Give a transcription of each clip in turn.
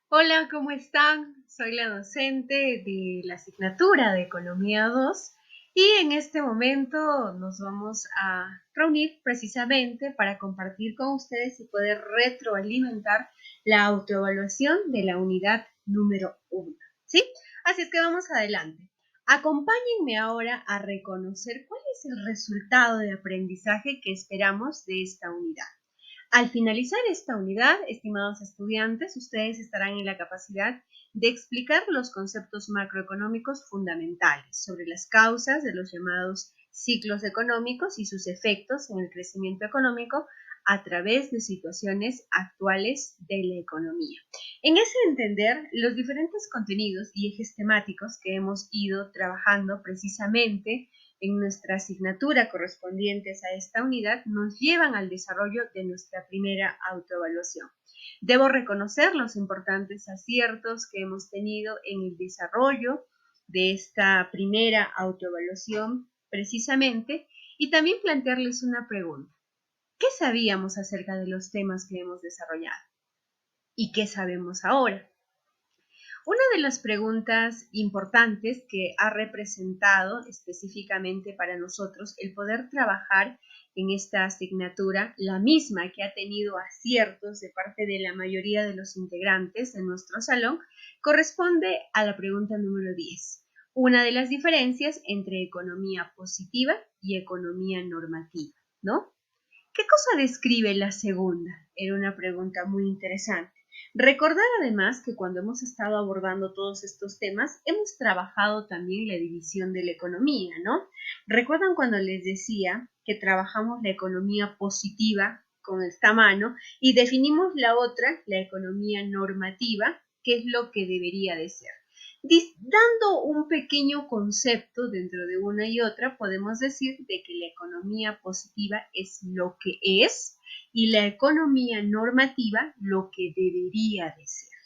Hola, ¿cómo están? Soy la docente de la asignatura de Economía 2 y en este momento nos vamos a reunir precisamente para compartir con ustedes y poder retroalimentar la autoevaluación de la unidad número 1. ¿Sí? Así es que vamos adelante. Acompáñenme ahora a reconocer cuál es el resultado de aprendizaje que esperamos de esta unidad. Al finalizar esta unidad, estimados estudiantes, ustedes estarán en la capacidad de explicar los conceptos macroeconómicos fundamentales sobre las causas de los llamados ciclos económicos y sus efectos en el crecimiento económico a través de situaciones actuales de la economía. En ese entender, los diferentes contenidos y ejes temáticos que hemos ido trabajando precisamente en nuestra asignatura correspondientes a esta unidad nos llevan al desarrollo de nuestra primera autoevaluación. Debo reconocer los importantes aciertos que hemos tenido en el desarrollo de esta primera autoevaluación precisamente y también plantearles una pregunta. ¿Qué sabíamos acerca de los temas que hemos desarrollado? ¿Y qué sabemos ahora? Una de las preguntas importantes que ha representado específicamente para nosotros el poder trabajar en esta asignatura, la misma que ha tenido aciertos de parte de la mayoría de los integrantes de nuestro salón, corresponde a la pregunta número 10. Una de las diferencias entre economía positiva y economía normativa, ¿no? ¿Qué cosa describe la segunda? Era una pregunta muy interesante. Recordar además que cuando hemos estado abordando todos estos temas, hemos trabajado también la división de la economía, ¿no? ¿Recuerdan cuando les decía que trabajamos la economía positiva con esta mano y definimos la otra, la economía normativa, que es lo que debería de ser? Dando un pequeño concepto dentro de una y otra, podemos decir de que la economía positiva es lo que es y la economía normativa lo que debería de ser.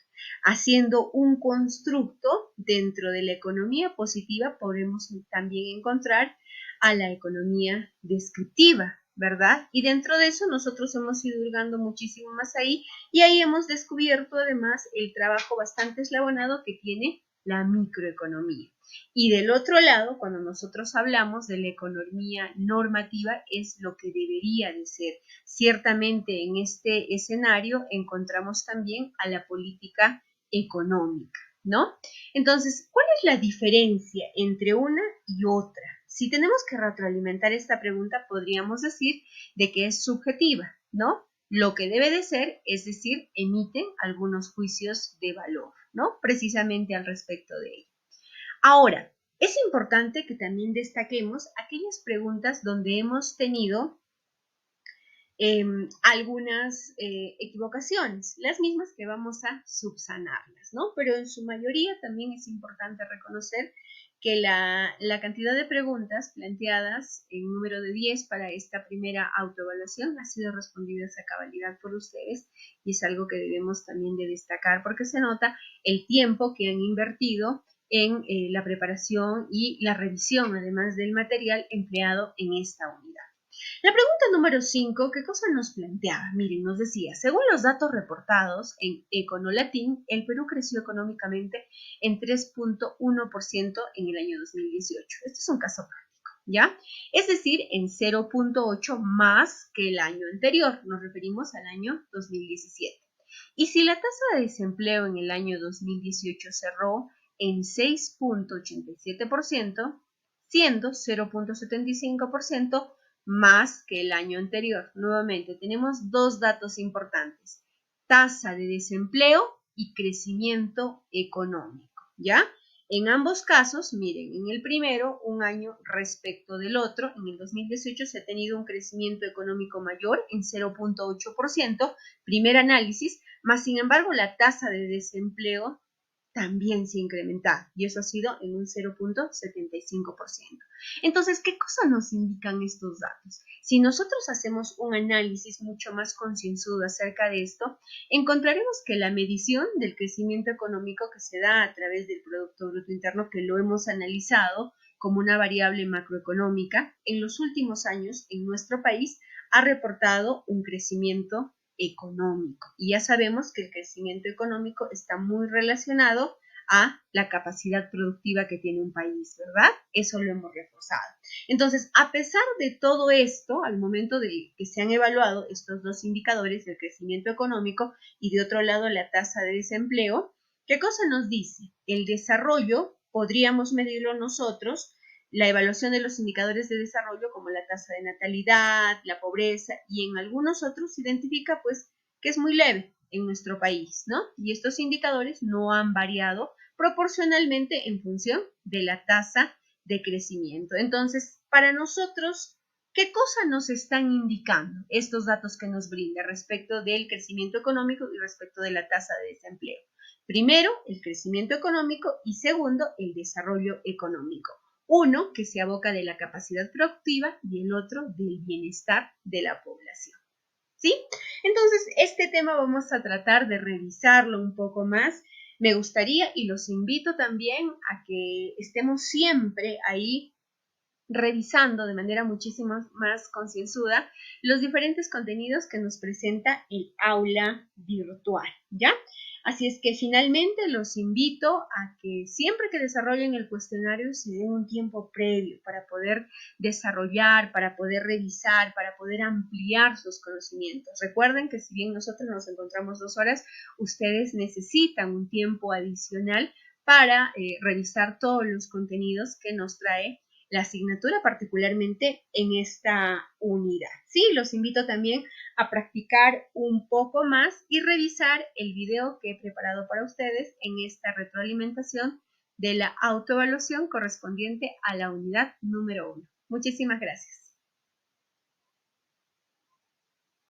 Haciendo un constructo dentro de la economía positiva podemos también encontrar a la economía descriptiva, ¿verdad? Y dentro de eso nosotros hemos ido hurgando muchísimo más ahí y ahí hemos descubierto además el trabajo bastante eslabonado que tiene la microeconomía. Y del otro lado, cuando nosotros hablamos de la economía normativa, es lo que debería de ser. Ciertamente en este escenario encontramos también a la política económica, ¿no? Entonces, ¿cuál es la diferencia entre una y otra? Si tenemos que retroalimentar esta pregunta, podríamos decir de que es subjetiva, ¿no? Lo que debe de ser, es decir, emiten algunos juicios de valor, ¿no? Precisamente al respecto de ello. Ahora, es importante que también destaquemos aquellas preguntas donde hemos tenido algunas equivocaciones, las mismas que vamos a subsanarlas, ¿no? Pero en su mayoría también es importante reconocer que la cantidad de preguntas planteadas en número de 10 para esta primera autoevaluación ha sido respondidas a cabalidad por ustedes y es algo que debemos también de destacar porque se nota el tiempo que han invertido en la preparación y la revisión, además del material empleado en esta unidad. La pregunta número 5, ¿qué cosa nos planteaba? Miren, nos decía, según los datos reportados en Econolatín, el Perú creció económicamente en 3.1% en el año 2018. Este es un caso práctico, ¿ya? Es decir, en 0.8 más que el año anterior, nos referimos al año 2017. Y si la tasa de desempleo en el año 2018 cerró en 6.87%, siendo 0.75% más que el año anterior. Nuevamente, tenemos dos datos importantes, tasa de desempleo y crecimiento económico, ¿ya? En ambos casos, miren, en el primero, un año respecto del otro, en el 2018 se ha tenido un crecimiento económico mayor en 0.8%, primer análisis, más sin embargo la tasa de desempleo también se ha incrementado y eso ha sido en un 0.75%. Entonces, ¿qué cosa nos indican estos datos? Si nosotros hacemos un análisis mucho más concienzudo acerca de esto, encontraremos que la medición del crecimiento económico que se da a través del Producto Bruto Interno, que lo hemos analizado como una variable macroeconómica, en los últimos años en nuestro país ha reportado un crecimiento económico. Y ya sabemos que el crecimiento económico está muy relacionado a la capacidad productiva que tiene un país, ¿verdad? Eso lo hemos reforzado. Entonces, a pesar de todo esto, al momento de que se han evaluado estos dos indicadores, el crecimiento económico y de otro lado la tasa de desempleo, ¿qué cosa nos dice? El desarrollo podríamos medirlo nosotros, la evaluación de los indicadores de desarrollo como la tasa de natalidad, la pobreza y en algunos otros se identifica pues que es muy leve en nuestro país, ¿no? Y estos indicadores no han variado proporcionalmente en función de la tasa de crecimiento. Entonces, para nosotros, ¿qué cosa nos están indicando estos datos que nos brinda respecto del crecimiento económico y respecto de la tasa de desempleo? Primero, el crecimiento económico y segundo, el desarrollo económico. Uno que se aboca de la capacidad productiva y el otro del bienestar de la población. ¿Sí? Entonces, este tema vamos a tratar de revisarlo un poco más. Me gustaría y los invito también a que estemos siempre ahí revisando de manera muchísimo más concienzuda los diferentes contenidos que nos presenta el aula virtual, ¿ya? Así es que finalmente los invito a que siempre que desarrollen el cuestionario se den un tiempo previo para poder desarrollar, para poder revisar, para poder ampliar sus conocimientos. Recuerden que si bien nosotros nos encontramos 2 horas, ustedes necesitan un tiempo adicional para revisar todos los contenidos que nos trae la asignatura, particularmente en esta unidad. Sí, los invito también a practicar un poco más y revisar el video que he preparado para ustedes en esta retroalimentación de la autoevaluación correspondiente a la unidad número 1. Muchísimas gracias.